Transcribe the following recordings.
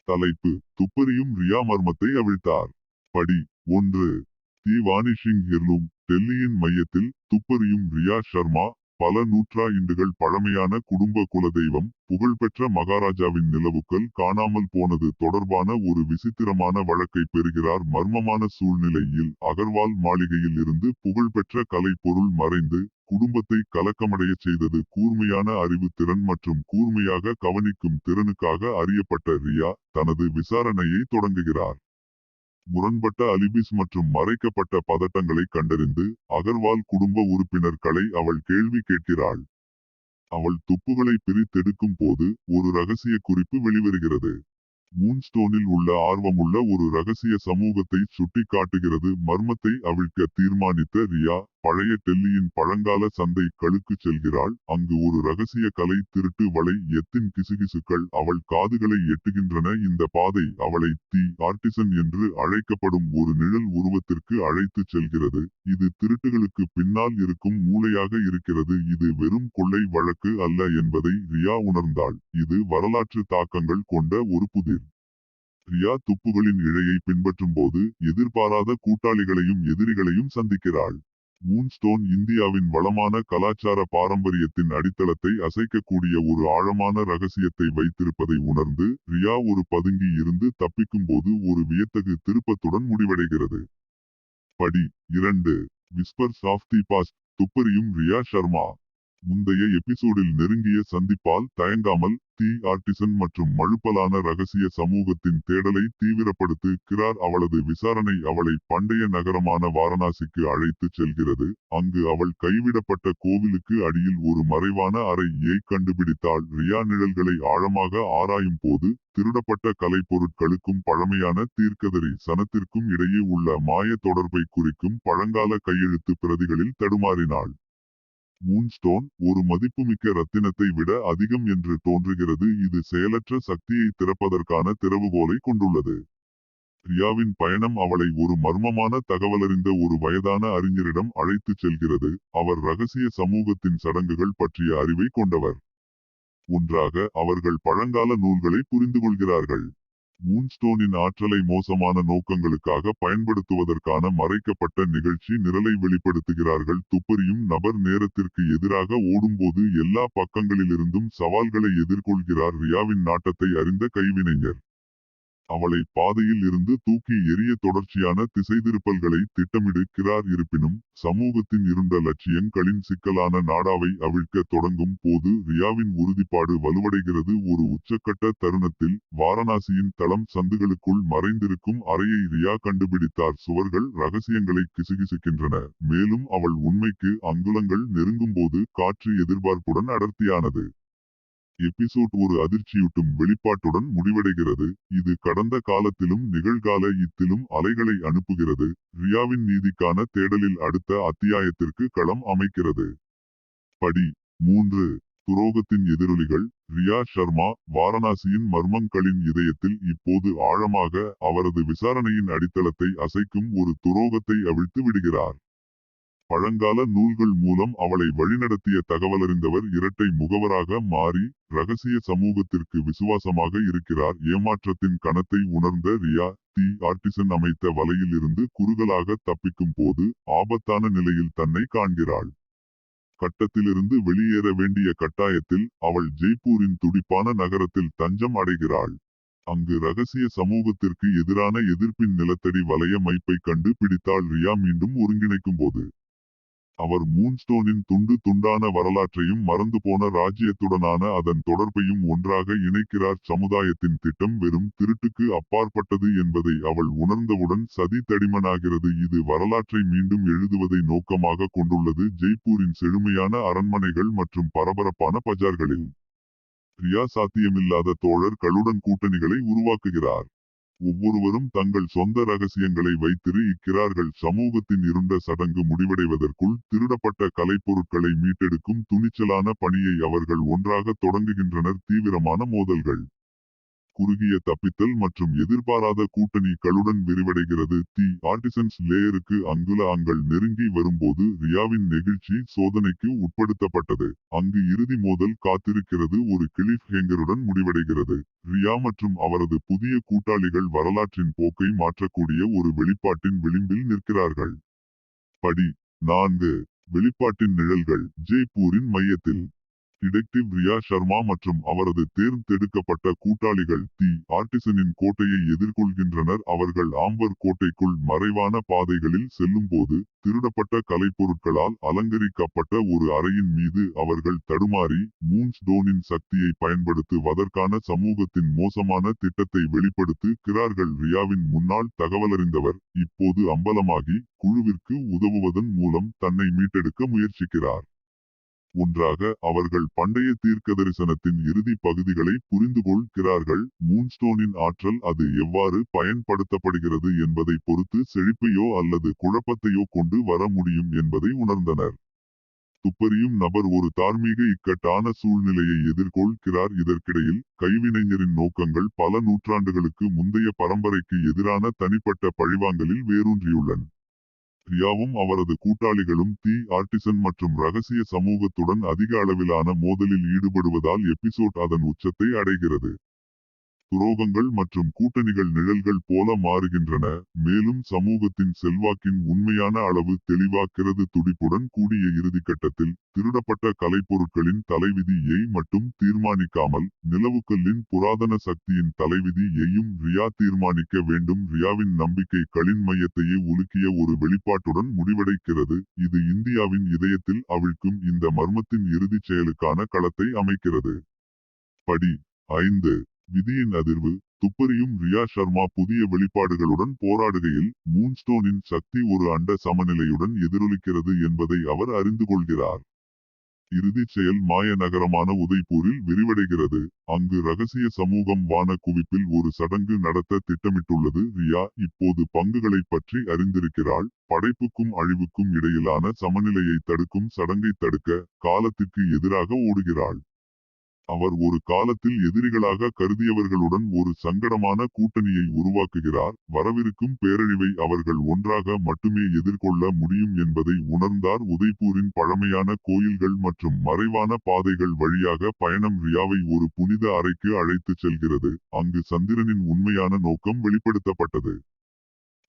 தலைப்பு: துப்பறியும் ரியா மர்மத்தை அவிழ்த்தார். படி 1. தி வானிஷிங் ஹெர்லூம். டெல்லியின் மையத்தில் துப்பறியும் ரியா ஷர்மா, பல நூற்றாண்டுகள் பழமையான குடும்ப குலதெய்வம், புகழ்பெற்ற மகாராஜாவின் நிலவுக்கல் காணாமல் போனது தொடர்பான ஒரு விசித்திரமான வழக்கை பெறுகிறார். மர்மமான சூழ்நிலையில் அகர்வால் மாளிகையில் இருந்து புகழ்பெற்ற கலைப்பொருள் மறைந்து குடும்பத்தை கலக்கமடையச் செய்தது. கூர்மையான அறிவு திறன் மற்றும் கூர்மையாக கவனிக்கும் திறனுக்காக அறியப்பட்ட ரியா தனது விசாரணையை தொடங்குகிறார். முரண்பட்ட அலிபிஸ் மற்றும் மறைக்கப்பட்ட பதட்டங்களை கண்டறிந்து அகர்வால் குடும்ப உறுப்பினர்களை அவள் கேள்வி கேட்கிறாள். அவள் துப்புகளை பிரித்தெடுக்கும் போது ஒரு ரகசிய குறிப்பு வெளிவருகிறது. மூன்ஸ்டோனில் உள்ள ஆர்வமுள்ள ஒரு ரகசிய சமூகத்தை சுட்டி காட்டுகிறது. மர்மத்தை அவிழ்க்க தீர்மானித்த ரியா பழைய டெல்லியின் பழங்கால சந்தை களுக்கு செல்கிறாள். அங்கு ஒரு ரகசிய கலை திருட்டு வலை எத்தின் கிசுகிசுக்கள் அவள் காதுகளை எட்டுகின்றன. இந்த பாதை அவளை தி ஆர்டிசன் என்று அழைக்கப்படும் ஒரு நிழல் உருவத்திற்கு அழைத்து செல்கிறது. இது திருட்டுகளுக்கு பின்னால் இருக்கும் மூளையாக இருக்கிறது. இது வெறும் கொள்ளை வழக்கு அல்ல என்பதை ரியா உணர்ந்தாள். இது வரலாற்று தாக்கங்கள் கொண்ட ஒரு புதிர். ரியா துப்புகளின் இழையை பின்பற்றும் போது எதிர்பாராத கூட்டாளிகளையும் எதிரிகளையும் சந்திக்கிறாள். மூன்ஸ்டோன் இந்தியாவின் வளமான கலாச்சார பாரம்பரியத்தின் அடித்தளத்தை அசைக்கக்கூடிய ஒரு ஆழமான ரகசியத்தை வைத்திருப்பதை உணர்ந்து ரியா ஒரு பதுங்கி இருந்து தப்பிக்கும் போது ஒரு வியத்தகு திருப்பத்துடன் முடிவடைகிறது. படி 2. Whispers of the past. துப்பறியும் ரியா ஷர்மா. முந்தைய எபிசோடில் நெருங்கிய சந்திப்பால் தயங்காமல் தி ஆர்டிசன் மற்றும் மழுப்பலான ரகசிய சமூகத்தின் தேடலை தீவிரப்படுத்துகிறார். அவளது விசாரணை அவளை பண்டைய நகரமான வாரணாசிக்கு அழைத்து செல்கிறது. அங்கு அவள் கைவிடப்பட்ட கோவிலுக்கு அடியில் ஒரு மறைவான அறையை கண்டுபிடித்தாள். ரியா நிழல்களை ஆழமாக ஆராயும் போது திருடப்பட்ட கலைப்பொருட்களுக்கும் பழமையான தீர்க்கதரி சனத்திற்கும் இடையே உள்ள மாய தொடர்பை குறிக்கும் பழங்கால கையெழுத்து பிரதிகளில் தடுமாறினாள். மூன்ஸ்டோன் ஒரு மதிப்புமிக்க ரத்தினத்தை விட அதிகம் என்று தோன்றுகிறது. இது செயலற்ற சக்தியை திறப்பதற்கான திறவுகோலை கொண்டுள்ளது. ரியாவின் பயணம் அவளை ஒரு மர்மமான தகவலறிந்த ஒரு வயதான அறிஞரிடம் அழைத்துச் செல்கிறது. அவர் ரகசிய சமூகத்தின் சடங்குகள் பற்றிய அறிவை கொண்டவர். ஒன்றாக அவர்கள் பழங்கால நூல்களை புரிந்து கொள்கிறார்கள். மூன்ஸ்டோனின் ஆற்றலை மோசமான நோக்கங்களுக்காக பயன்படுத்துவதற்கான மறைக்கப்பட்ட நிகழ்ச்சி நிரலை வெளிப்படுத்துகிறார்கள். துப்பறியும் நபர் நேரத்திற்கு எதிராக ஓடும்போது எல்லா பக்கங்களிலிருந்தும் சவால்களை எதிர்கொள்கிறார். ரியாவின் நாட்டத்தை அறிந்த கைவினைஞர் அவளை பாதையில் இருந்து தூக்கி எறிய தொடர்ச்சியான திசைதிருப்பல்களை திட்டமிடுகிறார். இருப்பினும் சமூகத்தின் இருண்ட லட்சியங்களின் சிக்கலான நாடாவை அவிழ்க்க தொடங்கும் போது ரியாவின் உறுதிப்பாடு வலுவடைகிறது. ஒரு உச்சக்கட்ட தருணத்தில் வாரணாசியின் தளம் சந்துகளுக்குள் மறைந்திருக்கும் அறையை ரியா கண்டுபிடித்தார். சுவர்கள் ரகசியங்களை கிசுகிசுக்கின்றன. மேலும் அவள் உண்மைக்கு அங்குலங்கள் நெருங்கும்போது காற்று எதிர்பார்ப்புடன் அடர்த்தியானது. எபிசோட் ஒரு அதிர்ச்சியூட்டும் வெளிப்பாட்டுடன் முடிவடைகிறது. இது கடந்த காலத்திலும் நிகழ்கால யித்திலும் அலைகளை அனுப்புகிறது. ரியாவின் நீதிக்கான தேடலில் அடுத்த அத்தியாயத்திற்கு களம் அமைக்கிறது. படி 3. துரோகத்தின் எதிரொலிகள். ரியா ஷர்மா வாரணாசியின் மர்மங்களின் இதயத்தில் இப்போது ஆழமாக அவரது விசாரணையின் அடித்தளத்தை அசைக்கும் ஒரு துரோகத்தை அவிழ்த்து விடுகிறார். பழங்கால நூல்கள் மூலம் அவளை வழிநடத்திய தகவலறிந்தவர் இரட்டை முகவராக மாறி ரகசிய சமூகத்திற்கு விசுவாசமாக இருக்கிறார். ஏமாற்றத்தின் கணத்தை உணர்ந்த ரியா தி ஆர்டிசன் அமைத்த வலையில் இருந்து குறுகலாக தப்பிக்கும் போது ஆபத்தான நிலையில் தன்னை காண்கிறாள். கட்டத்திலிருந்து வெளியேற வேண்டிய கட்டாயத்தில் அவள் ஜெய்ப்பூரின் துடிப்பான நகரத்தில் தஞ்சம் அடைகிறாள். அங்கு ரகசிய சமூகத்திற்கு எதிரான எதிர்ப்பின் நிலத்தடி வலைய மைப்பை கண்டு பிடித்தாள். ரியா மீண்டும் ஒருங்கிணைக்கும் போது அவர் மூன்ஸ்டோனின் துண்டு துண்டான வரலாற்றையும் மறந்து போன ராஜ்யத்துடனான அதன் தொடர்பையும் ஒன்றாக இணைக்கிறார். சமுதாயத்தின் திட்டம் வெறும் திருட்டுக்கு அப்பாற்பட்டது என்பதை அவள் உணர்ந்தவுடன் சதி தடிமனாகிறது. இது வரலாற்றை மீண்டும் எழுதுவதை நோக்கமாக கொண்டுள்ளது. ஜெய்ப்பூரின் செழுமையான அரண்மனைகள் மற்றும் பரபரப்பான பஜார்களில் ரியா சாத்தியமில்லாத தோழர்களுடன் கூட்டணிகளை உருவாக்குகிறார். ஒவ்வொருவரும் தங்கள் சொந்த ரகசியங்களை வைத்திருக்கிறார்கள். சமூகத்தின் இருண்ட சடங்கு முடிவடைவதற்குள் திருடப்பட்ட கலைப்பொருட்களை மீட்டெடுக்கும் துணிச்சலான பணியை அவர்கள் ஒன்றாக தொடங்குகின்றனர். தீவிரமான மோதல்கள். குறுகிய தப்பித்தல் மற்றும் எதிர்பாராத கூட்டணிகளுடன் விரிவடைகிறது. தி ஆர்டிசன்ஸ் லேயருக்கு அங்குல நெருங்கி வரும்போது ரியாவின் நெகிழ்ச்சி சோதனைக்கு உட்படுத்தப்பட்டது. அங்கு இறுதி மோதல் காத்திருக்கிறது, ஒரு கிளிஃப் ஹேங்கருடன் முடிவடைகிறது. ரியா மற்றும் அவரது புதிய கூட்டாளிகள் வரலாற்றின் போக்கை மாற்றக்கூடிய ஒரு வெளிப்பாட்டின் விளிம்பில் நிற்கிறார்கள். படி 4. வெளிப்பாட்டின் நிழல்கள். ஜெய்ப்பூரின் மையத்தில் டிடெக்டிவ் ரியா சர்மா மற்றும் அவரது தேர்ந்தெடுக்கப்பட்ட கூட்டாளிகள் தி ஆர்டிசனின் கோட்டையை எதிர்கொள்கின்றனர். அவர்கள் ஆம்பர் கோட்டைக்குள் மறைவான பாதைகளில் செல்லும்போது திருடப்பட்ட கலைப்பொருட்களால் அலங்கரிக்கப்பட்ட ஒரு அறையின் மீது அவர்கள் தடுமாறி மூன்ஸ்டோனின் சக்தியை பயன்படுத்துவதற்கான சமூகத்தின் மோசமான திட்டத்தை வெளிப்படுத்துகிறார்கள். ரியாவின் முன்னாள் தகவலறிந்தவர் இப்போது அம்பலமாகி குழுவிற்கு உதவுவதன் மூலம் தன்னை மீட்டெடுக்க முயற்சிக்கிறார். ஒன்றாக அவர்கள் பண்டைய தீர்க்கதரிசனத்தின் இறுதி பகுதிகளை புரிந்துகொள்கிறார்கள். மூன்ஸ்டோனின் ஆற்றல் அது எவ்வாறு பயன்படுத்தப்படுகிறது என்பதை பொறுத்து செழிப்பையோ அல்லது குழப்பத்தையோ கொண்டு வர முடியும் என்பதை உணர்ந்தனர். துப்பறியும் நபர் ஒரு தார்மீக இக்கட்டான சூழ்நிலையை எதிர்கொள்கிறார். இதற்கிடையில் கைவினைஞரின் நோக்கங்கள் பல நூற்றாண்டுகளுக்கு முந்தைய பரம்பரைக்கு எதிரான தனிப்பட்ட பழிவாங்கலில் வேரூன்றியுள்ளன. ரியாவும் அவரது கூட்டாளிகளும் தி ஆர்டிசன் மற்றும் ரகசிய சமூகத்துடன் அதிக அளவிலான மோதலில் ஈடுபடுவதால் எபிசோட் அதன் உச்சத்தை அடைகிறது. துரோகங்கள் மற்றும் கூட்டணிகள் நிழல்கள் போல மாறுகின்றன, மேலும் சமூகத்தின் செல்வாக்கின் உண்மையான அளவு தெளிவாகிறது. துடிப்புடன் கூடிய இறுதிக்கட்டத்தில் திருடப்பட்ட கலைப்பொருட்களின் தலைவிதியை மட்டும் தீர்மானிக்காமல் நிலவுக்கல்லின் புராதன சக்தியின் தலைவிதியையும் ரியா தீர்மானிக்க வேண்டும். ரியாவின் நம்பிக்கைகளின் மையத்தையே உலுக்கிய ஒரு வெளிப்பாட்டுடன் முடிவடைகிறது, இது இந்தியாவின் இதயத்தில் அவிழ்க்கும் இந்த மர்மத்தின் இறுதிச் செயலுக்கான களத்தை அமைக்கிறது. படி 5. விதியின் அதிர்வு. துப்பறியும் ரியா சர்மா புதிய வெளிப்பாடுகளுடன் போராடுகையில் மூன்ஸ்டோனின் சக்தி ஒரு அண்ட சமநிலையுடன் எதிரொலிக்கிறது என்பதை அவர் அறிந்து கொள்கிறார். இறுதிச் செயல் மாய நகரமான உதய்பூரில் விரிவடைகிறது. அங்கு ரகசிய சமூகம் வான குவிப்பில் ஒரு சடங்கு நடத்த திட்டமிட்டுள்ளது. ரியா இப்போது பங்குகளை பற்றி அறிந்திருக்கிறாள். படைப்புக்கும் அழிவுக்கும் இடையிலான சமநிலையை தடுக்கும் சடங்கை தடுக்க காலத்திற்கு எதிராக ஓடுகிறாள். அவர் ஒரு காலத்தில் எதிரிகளாக கருதியவர்களுடன் ஒரு சங்கடமான கூட்டணியை உருவாக்குகிறார். வரவிருக்கும் பேரழிவை அவர்கள் ஒன்றாக மட்டுமே எதிர்கொள்ள முடியும் என்பதை உணர்ந்தார். உதய்பூரின் பழமையான கோயில்கள் மற்றும் மறைவான பாதைகள் வழியாக பயணம் ரியாவை ஒரு புனித அறைக்கு அழைத்துச் செல்கிறது. அங்கு சந்திரனின் உண்மையான நோக்கம் வெளிப்படுத்தப்பட்டது.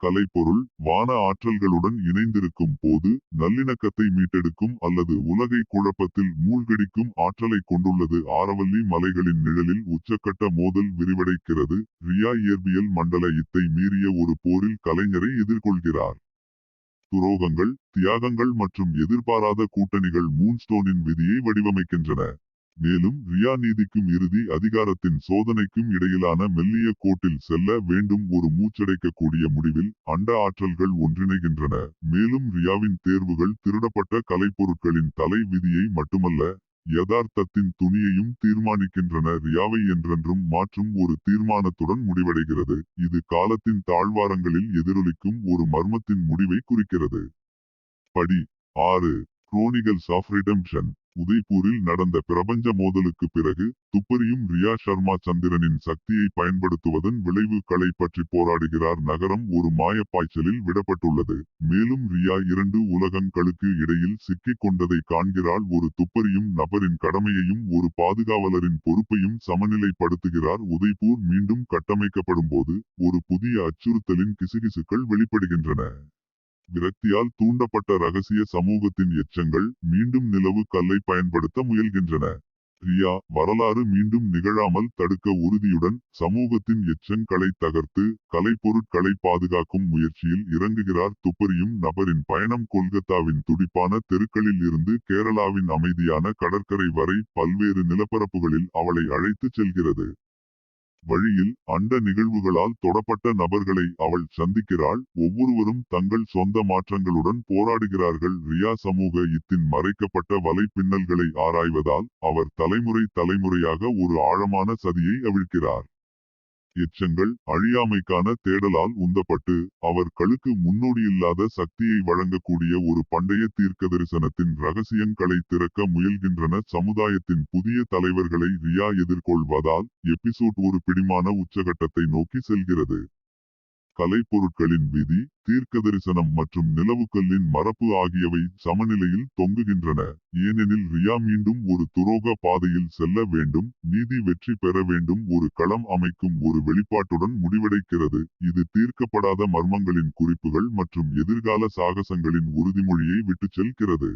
கலைப்பொருள் வான ஆற்றல்களுடன் இணைந்திருக்கும் போது நல்லிணக்கத்தை மீட்டெடுக்கும் அல்லது உலகை குழப்பத்தில் மூழ்கடிக்கும் ஆற்றலை கொண்டுள்ளது. ஆரவல்லி மலைகளின் நிழலில் உச்சக்கட்ட மோதல் விரிவடைகிறது. ரியா இயற்பியல் மண்டல இத்தை மீறிய ஒரு போரில் கலைஞரை எதிர்கொள்கிறார். துரோகங்கள், தியாகங்கள் மற்றும் எதிர்பாராத கூட்டணிகள் மூன்ஸ்டோனின் விதியை வடிவமைக்கின்றன. மேலும் ரியா நீதிக்கும் இறுதி அதிகாரத்தின் சோதனைக்கும் இடையிலான மெல்லிய கோட்டில் செல்ல வேண்டும். ஒரு மூச்சடைக்கக்கூடிய முடிவில் அண்ட ஆற்றல்கள் ஒன்றிணைகின்றன. மேலும் ரியாவின் தேர்வுகள் திருடப்பட்ட கலைப்பொருட்களின் தலை விதியை மட்டுமல்ல, யதார்த்தத்தின் துணியையும் தீர்மானிக்கின்றன. ரியாவை என்றென்றும் மாற்றும் ஒரு தீர்மானத்துடன் முடிவடைகிறது, இது காலத்தின் தாழ்வாரங்களில் எதிரொலிக்கும் ஒரு மர்மத்தின் முடிவை குறிக்கிறது. படி 6. குரோனிகல்ஸ் ஆஃப் ரிடெம்ப்ஷன். உதய்பூரில் நடந்த பிரபஞ்ச மோதலுக்கு பிறகு துப்பறியும் ரியா சர்மா சந்திரனின் சக்தியை பயன்படுத்துவதன் விளைவுகளை பற்றி போராடுகிறார். நகரம் ஒரு மாயப்பாய்ச்சலில் விடப்பட்டுள்ளது. மேலும் ரியா 2 உலகங்களுக்கு இடையில் சிக்கிக் கொண்டதை காண்கிறாள். ஒரு துப்பறியும் நபரின் கடமையையும் ஒரு பாதுகாவலரின் பொறுப்பையும் சமநிலைப்படுத்துகிறார். உதய்பூர் மீண்டும் கட்டமைக்கப்படும்போது ஒரு புதிய அச்சுறுத்தலின் கிசுகிசுக்கள் வெளிப்படுகின்றன. விரக்தியால் தூண்டப்பட்ட ரகசிய சமூகத்தின் எச்சங்கள் மீண்டும் நிலவு கல்லை பயன்படுத்த முயல்கின்றன. ரியா வரலாறு மீண்டும் நிகழாமல் தடுக்க உறுதியுடன் சமூகத்தின் எச்சங்களை தகர்த்து கலைப்பொருட்களை பாதுகாக்கும் முயற்சியில் இறங்குகிறார். துப்பறியும் நபரின் பயணம் கொல்கத்தாவின் துடிப்பான தெருக்களில் இருந்து கேரளாவின் அமைதியான கடற்கரை வரை பல்வேறு நிலப்பரப்புகளில் அவளை அழைத்துச் செல்கிறது. வழியில் அண்ட நிகழ்வுகளால் தொடப்பட்ட நபர்களை அவள் சந்திக்கிறாள். ஒவ்வொருவரும் தங்கள் சொந்த மாற்றங்களுடன் போராடுகிறார்கள். ரியா சமூக இத்தின் மறைக்கப்பட்ட வலைப்பின்னல்களை ஆராய்வதால் அவர் தலைமுறையாக ஒரு ஆழமான சதியை அவிழ்க்கிறார். எச்சங்கள் அழியாமைக்கான தேடலால் உந்தப்பட்டு அவர்களுக்கு முன்னோடியில்லாத சக்தியை வழங்கக்கூடிய ஒரு பண்டைய தீர்க்கதரிசனத்தின் ரகசியங்களை திறக்க முயல்கின்றன. சமுதாயத்தின் புதிய தலைவர்களை ரியா எதிர்கொள்வதால் எபிசோட் ஒரு பிடிமான உச்சகட்டத்தை நோக்கி செல்கிறது. கலைப்பொருட்களின் விதி, தீர்க்கதரிசனம் மற்றும் நிலவுக்கல்லின் மரபு ஆகியவை சமநிலையில் தொங்குகின்றன. ஏனெனில் ரியா மீண்டும் ஒரு துரோக பாதையில் செல்ல வேண்டும், நீதி வெற்றி பெற வேண்டும். ஒரு களம் அமைக்கும் ஒரு வெளிப்பாட்டுடன் முடிவடைகிறது. இது தீர்க்கப்படாத மர்மங்களின் குறிப்புகள் மற்றும் எதிர்கால சாகசங்களின் உறுதிமொழியை விட்டுச் செல்கிறது.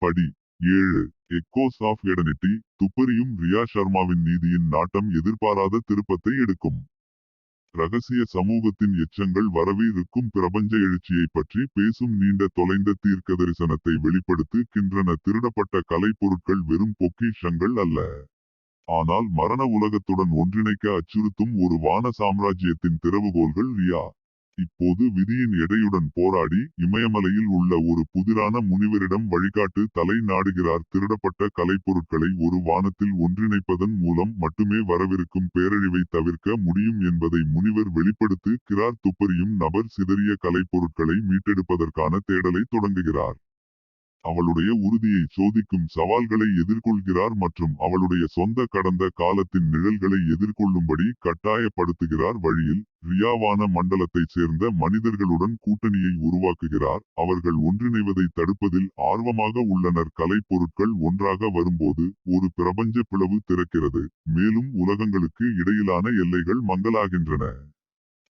படி 7. Echoes of eternity. துப்பறியும் ரியா சர்மாவின் நீதியின் நாட்டம் எதிர்பாராத திருப்பத்தை எடுக்கும். ரகசிய சமூகத்தின் எச்சங்கள் வரவிருக்கும் பிரபஞ்ச எழுச்சியை பற்றி பேசும் நீண்ட தொலைந்த தீர்க்கதரிசனத்தை வெளிப்படுத்துகின்றன. திருடப்பட்ட கலைப்பொருட்கள் வெறும் பொக்கிஷங்கள் அல்ல, ஆனால் மரண உலகத்துடன் ஒன்றிணைக்க அச்சுறுத்தும் ஒரு வான சாம்ராஜ்யத்தின் திறவுகோல்கள். ரியா இப்போது விதியின் எடையுடன் போராடி இமயமலையில் உள்ள ஒரு புதிரான முனிவரிடம் வழிகாட்டு தலை நாடுகிறார். திருடப்பட்ட கலைப்பொருட்களை ஒரு வானத்தில் ஒன்றிணைப்பதன் மூலம் மட்டுமே வரவிருக்கும் பேரழிவை தவிர்க்க முடியும் என்பதை முனிவர் வெளிப்படுத்துகிறார். துப்பறியும் நபர் சிதறிய கலைப்பொருட்களை மீட்டெடுப்பதற்கான தேடலை தொடங்குகிறார். அவளுடைய உறுதியை சோதிக்கும் சவால்களை எதிர்கொள்கிறார் மற்றும் அவளுடைய சொந்த கடந்த காலத்தின் நிழல்களை எதிர்கொள்ளும்படி கட்டாயப்படுத்துகிறார். வழியில் ரியாவான மண்டலத்தைச் சேர்ந்த மனிதர்களுடன் கூட்டணியை உருவாக்குகிறார். அவர்கள் ஒன்றிணைவதை தடுப்பதில் ஆர்வமாக உள்ளனர். கலைப்பொருட்கள் ஒன்றாக வரும்போது ஒரு பிரபஞ்ச பிளவு திறக்கிறது, மேலும் உலகங்களுக்கு இடையிலான எல்லைகள் மங்கலாகின்றன.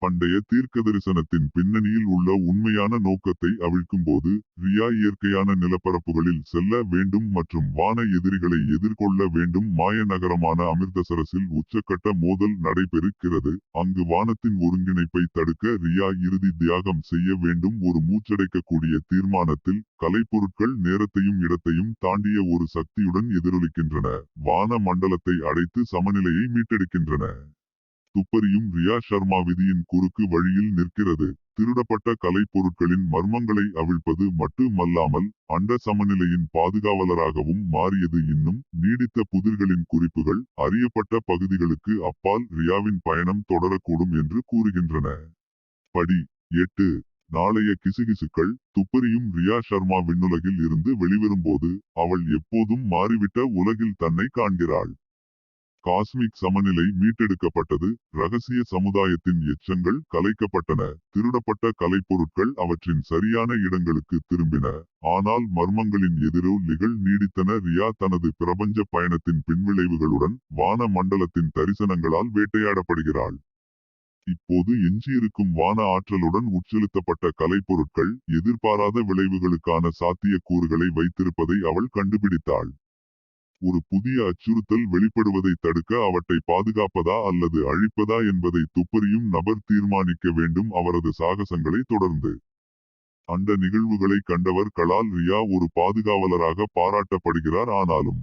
பண்டைய தீர்க்கதரிசனத்தின் பின்னணியில் உள்ள உண்மையான நோக்கத்தை அவிழ்க்கும்போது ரியா இயற்கையான நிலப்பரப்புகளில் செல்ல வேண்டும் மற்றும் வான எதிரிகளை எதிர்கொள்ள வேண்டும். மாய நகரமான அமிர்தசரஸில் உச்சக்கட்ட மோதல் நடைபெறுகிறது. அங்கு வானத்தின் ஒருங்கிணைப்பை தடுக்க ரியா இறுதி தியாகம் செய்ய வேண்டும். ஒரு மூச்சடைக்கக்கூடிய தீர்மானத்தில் கலைப்பொருட்கள் நேரத்தையும் இடத்தையும் தாண்டிய ஒரு சக்தியுடன் எதிரொலிக்கின்றன, வான மண்டலத்தை அடைத்து சமநிலையை மீட்டெடுக்கின்றன. துப்பறியும் ரியா சர்மா விதியின் குறுக்கு வழியில் நிற்கிறது. திருடப்பட்ட கலைப்பொருட்களின் மர்மங்களை அவிழ்ப்பது மட்டுமல்லாமல் அண்ட சமநிலையின் பாதுகாவலராகவும் மாறியது. இன்னும் நீடித்த புதிர்களின் குறிப்புகள் அறியப்பட்ட பகுதிகளுக்கு அப்பால் ரியாவின் பயணம் தொடரக்கூடும் என்று கூறுகின்றன. படி 8. நாளைய கிசுகிசுக்கள். துப்பறியும் ரியா சர்மா விண்ணுலகில் இருந்து வெளிவரும்போது அவள் எப்போதும் மாறிவிட்ட உலகில் தன்னை காண்கிறாள். காஸ்மிக் சமநிலை மீட்டெடுக்கப்பட்டது, ரகசிய சமுதாயத்தின் எச்சங்கள் கலைக்கப்பட்டன, திருடப்பட்ட கலைப்பொருட்கள் அவற்றின் சரியான இடங்களுக்கு திரும்பின. ஆனால் மர்மங்களின் எதிரொலிகள் நீடித்தன. ரியா தனது பிரபஞ்ச பயணத்தின் பின்விளைவுகளுடன் வான மண்டலத்தின் தரிசனங்களால் வேட்டையாடப்படுகிறாள். இப்போது எஞ்சியிருக்கும் வான ஆற்றலுடன் உட்செலுத்தப்பட்ட கலைப்பொருட்கள் எதிர்பாராத விளைவுகளுக்கான சாத்தியக்கூறுகளை வைத்திருப்பதை அவள் கண்டுபிடித்தாள். ஒரு புதிய அச்சுறுத்தல் வெளிப்படுவதை தடுக்க அவற்றை பாதுகாப்பதா அல்லது அழிப்பதா என்பதை துப்பறியும் நபர் தீர்மானிக்க வேண்டும். அவரது சாகசங்களை தொடர்ந்து அந்த நிகழ்வுகளை கண்டவர் களால் ரியா ஒரு பாதுகாவலராக பாராட்டப்படுகிறார். ஆனாலும்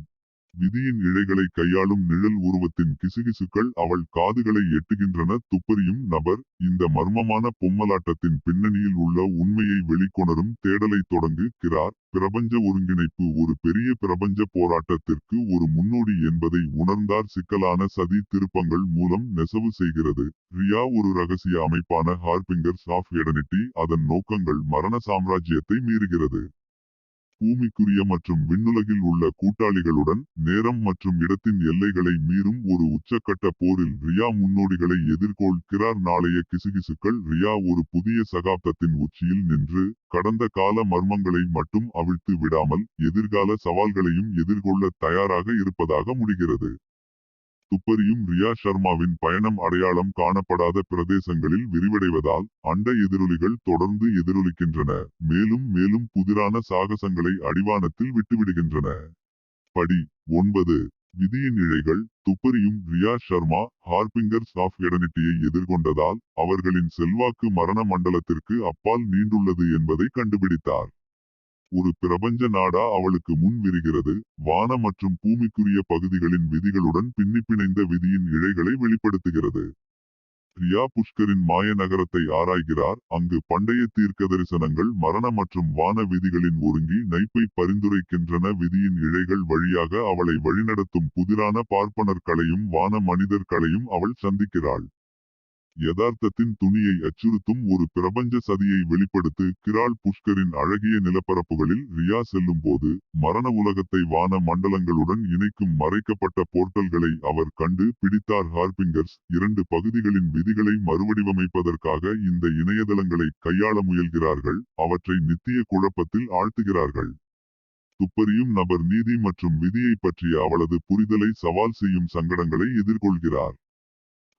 விதியின் இழைகளை கையாளும் நிழல் உருவத்தின் கிசுகிசுக்கள் அவள் காதுகளை எட்டுகின்றன. துப்பறியும் நபர் இந்த மர்மமான பொம்மலாட்டத்தின் பின்னணியில் உள்ள உண்மையை வெளிக்கொணரும் தேடலை தொடங்குகிறார். பிரபஞ்ச ஒருங்கிணைப்பு ஒரு பெரிய பிரபஞ்ச போராட்டத்திற்கு ஒரு முன்னோடி என்பதை உணர்ந்தார். சிக்கலான சதி திருப்பங்கள் மூலம் நெசவு செய்கிறது. ரியா ஒரு ரகசிய அமைப்பான ஹார்பிங்கர்ஸ் ஆஃப் எடர்னிட்டி. அதன் நோக்கங்கள் மரண சாம்ராஜ்யத்தை மீறுகிறது. பூமிக்குரிய மற்றும் விண்ணுலகில் உள்ள கூட்டாளிகளுடன் நேரம் மற்றும் இடத்தின் எல்லைகளை மீறும் ஒரு உச்சக்கட்ட போரில் ரியா முன்னோடிகளை எதிர்கொள்கிறார். நாளைய கிசுகிசுக்கள். ரியா ஒரு புதிய சகாப்தத்தின் உச்சியில் நின்று கடந்த கால மர்மங்களை மட்டும் அவிழ்த்து விடாமல் எதிர்கால சவால்களையும் எதிர்கொள்ள தயாராக இருப்பதாக முடிகிறது. துப்பறியும் ரியா சர்மாவின் பயணம் அடையாளம் காணப்படாத பிரதேசங்களில் விரிவடைவதால் அண்ட எதிரொலிகள் தொடர்ந்து எதிரொலிக்கின்றன, மேலும் மேலும் புதிரான சாகசங்களை அடிவானத்தில் விட்டுவிடுகின்றன. படி 9. விதியின் இழைகள். துப்பறியும் ரியா சர்மா ஹார்பிங்கர்ஸ் ஆஃப் எடர்னிட்டியை எதிர்கொண்டதால் அவர்களின் செல்வாக்கு மரண மண்டலத்திற்கு அப்பால் நீண்டுள்ளது என்பதை கண்டுபிடித்தார். ஒரு பிரபஞ்ச நாடா அவளுக்கு முன் விரிகிறது, வான மற்றும் பூமிக்குரிய பகுதிகளின் விதிகளுடன் பின்னிப்பிணைந்த விதியின் இழைகளை வெளிப்படுத்துகிறது. ரியா புஷ்கரின் மாய நகரத்தை ஆராய்கிறார், அங்கு பண்டைய தீர்க்கதரிசனங்கள் மரண மற்றும் வான விதிகளின் ஒருங்கி நைப்பை பரிந்துரைக்கின்றன. விதியின் இழைகள் வழியாக அவளை வழிநடத்தும் புதிரான பார்ப்பனர்களையும் வான மனிதர்களையும் அவள் சந்திக்கிறாள். யதார்த்தத்தின் துணியை அச்சுறுத்தும் ஒரு பிரபஞ்ச சதியை வெளிப்படுத்து கிரால் புஷ்கரின் அழகிய நிலப்பரப்புகளில் ரியா செல்லும் போது மரண உலகத்தை வான மண்டலங்களுடன் இணைக்கும் மறைக்கப்பட்ட போர்ட்டல்களை அவர் கண்டு பிடித்தார். ஹார்பிங்கர்ஸ் 2 பகுதிகளின் விதிகளை மறுவடிவமைப்பதற்காக இந்த இணையதளங்களை கையாள முயல்கிறார்கள், அவற்றை நித்திய குழப்பத்தில் ஆழ்த்துகிறார்கள். துப்பறியும் நபர் நீதி மற்றும் விதியை பற்றிய அவளது புரிதலை சவால் செய்யும் சங்கடங்களை எதிர்கொள்கிறார்.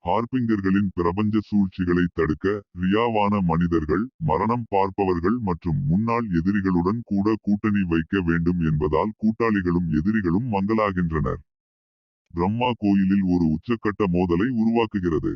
ஹார்பிங்கர்களின் பிரபஞ்ச சூழ்ச்சிகளை தடுக்க ரியாவான மனிதர்கள், மரணம் பார்ப்பவர்கள் மற்றும் முன்னாள் எதிரிகளுடன் கூட கூட்டணி வைக்க வேண்டும் என்பதால் கூட்டாளிகளும் எதிரிகளும் மங்கலாகின்றனர். பிரம்மா கோயிலில் ஒரு உச்சக்கட்ட மோதலை உருவாக்குகிறது.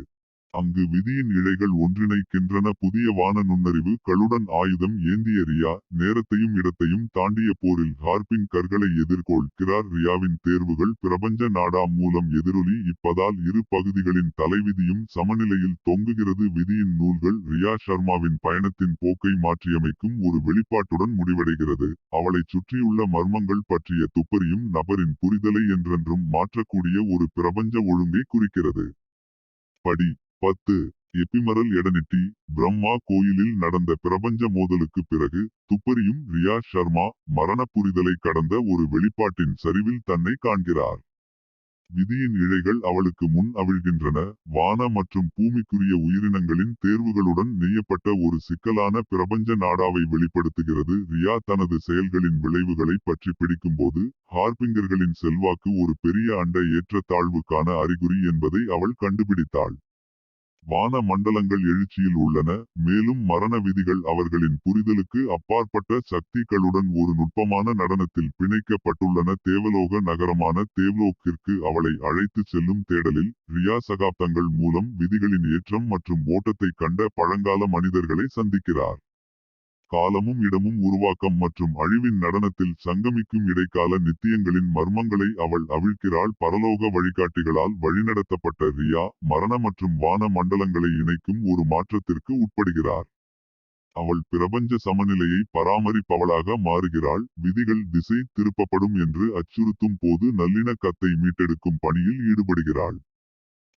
அங்கு விதியின் இழைகள் ஒன்றிணைக்கின்றன. புதிய வான நுண்ணறிவு களுடன் ஆயுதம் ஏந்திய ரியா நேரத்தையும் இடத்தையும் தாண்டிய போரில் ஹார்பிங் கர்களை எதிர்கொள்கிறார். ரியாவின் தேர்வுகள் பிரபஞ்ச நாடா மூலம் எதிரொலி இப்பதால் இரு பகுதிகளின் தலைவிதியும் சமநிலையில் தொங்குகிறது. விதியின் நூல்கள் ரியா சர்மாவின் பயணத்தின் போக்கை மாற்றியமைக்கும் ஒரு வெளிப்பாட்டுடன் முடிவடைகிறது. அவளை சுற்றியுள்ள மர்மங்கள் பற்றிய துப்பறியும் நபரின் புரிதலை என்றென்றும் மாற்றக்கூடிய ஒரு பிரபஞ்ச ஒழுங்கை குறிக்கிறது. படி 10. எபிமரல் எடனிட்டி. பிரம்மா கோயிலில் நடந்த பிரபஞ்ச மோதலுக்கு பிறகு துப்பறியும் ரியா சர்மா மரண புரிதலை கடந்த ஒரு வெளிப்பாட்டின் சரிவில் தன்னை காண்கிறார். விதியின் இழைகள் அவளுக்கு முன் அவிழ்கின்றன. வான மற்றும் பூமிக்குரிய உயிரினங்களின் தேர்வுகளுடன் நெய்யப்பட்ட ஒரு சிக்கலான பிரபஞ்ச நாடாவை வெளிப்படுத்துகிறது. ரியா தனது செயல்களின் விளைவுகளை பற்றி பிடிக்கும்போது ஹார்பிங்கர்களின் செல்வாக்கு ஒரு பெரிய அண்ட ஏற்றத்தாழ்வுக்கான அறிகுறி என்பதை அவள் கண்டுபிடித்தாள். வான மண்டலங்கள் எழுச்சியில் உள்ளன, மேலும் மரண விதிகள் அவர்களின் புரிதலுக்கு அப்பாற்பட்ட சக்திகளுடன் ஒரு நுட்பமான நடனத்தில் பிணைக்கப்பட்டுள்ளன. தேவலோக நகரமான தேவ்லோக்கிற்கு அவளை அழைத்து செல்லும் தேடலில் ரியா சகாப்தங்கள் மூலம் விதிகளின் ஏற்றம் மற்றும் ஓட்டத்தை கண்ட பழங்கால மனிதர்களை சந்திக்கிறார். காலமும் இடமும் உருவாக்கம் மற்றும் அழிவின் நடனத்தில் சங்கமிக்கும் இடைக்கால நித்தியங்களின் மர்மங்களை அவள் அவிழ்க்கிறாள். பரலோக வழிகாட்டிகளால் வழிநடத்தப்பட்ட ரியா மரண மற்றும் வான மண்டலங்களை இணைக்கும் ஒரு மாற்றத்திற்கு உட்படுகிறார். அவள் பிரபஞ்ச சமநிலையை பராமரிப்பவளாக மாறுகிறாள். விதிகள் திசை திருப்பப்படும் என்று அச்சுறுத்தும் போது நல்லிணக்கத்தை மீட்டெடுக்கும் பணியில் ஈடுபடுகிறாள்.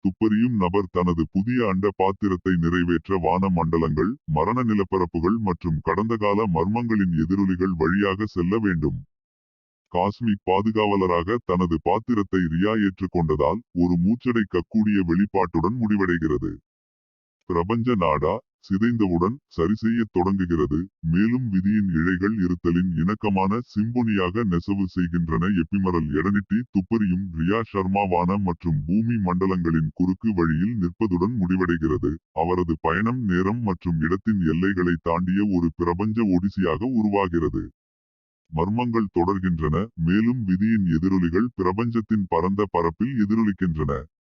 துப்பறியும் நபர் தனது புதிய அண்ட பாத்திரத்தை நிறைவேற்ற வான மண்டலங்கள், மரண நிலப்பரப்புகள் மற்றும் கடந்தகால மர்மங்களின் எதிரொலிகள் வழியாக செல்ல வேண்டும். காஸ்மிக் பாதுகாவலராக தனது பாத்திரத்தை ரியா ஏற்றுக்கொண்டதால் ஒரு மூச்சடைக்கக்கூடிய வெளிப்பாட்டுடன் முடிவடைகிறது. பிரபஞ்ச நாடா சிதைந்தவுடன் சரிசெய்யத் தொடங்குகிறது, மேலும் விதியின் இழைகள் இருத்தலின் இணக்கமான சிம்பொனியாக நெசவு செய்கின்றன. எபிமரல் எடனிட்டி துப்பறியும் ரியா சர்மா வான மற்றும் பூமி மண்டலங்களின் குறுக்கு வழியில் நிற்பதுடன் முடிவடைகிறது. அவரது பயணம் நேரம் மற்றும் இடத்தின் எல்லைகளை தாண்டிய ஒரு பிரபஞ்ச ஒடிசியாக உருவாகிறது. மர்மங்கள் தொடர்கின்றன, மேலும் விதியின் எதிரொலிகள் பிரபஞ்சத்தின் பரந்த பரப்பில் எதிரொலிக்கின்றன.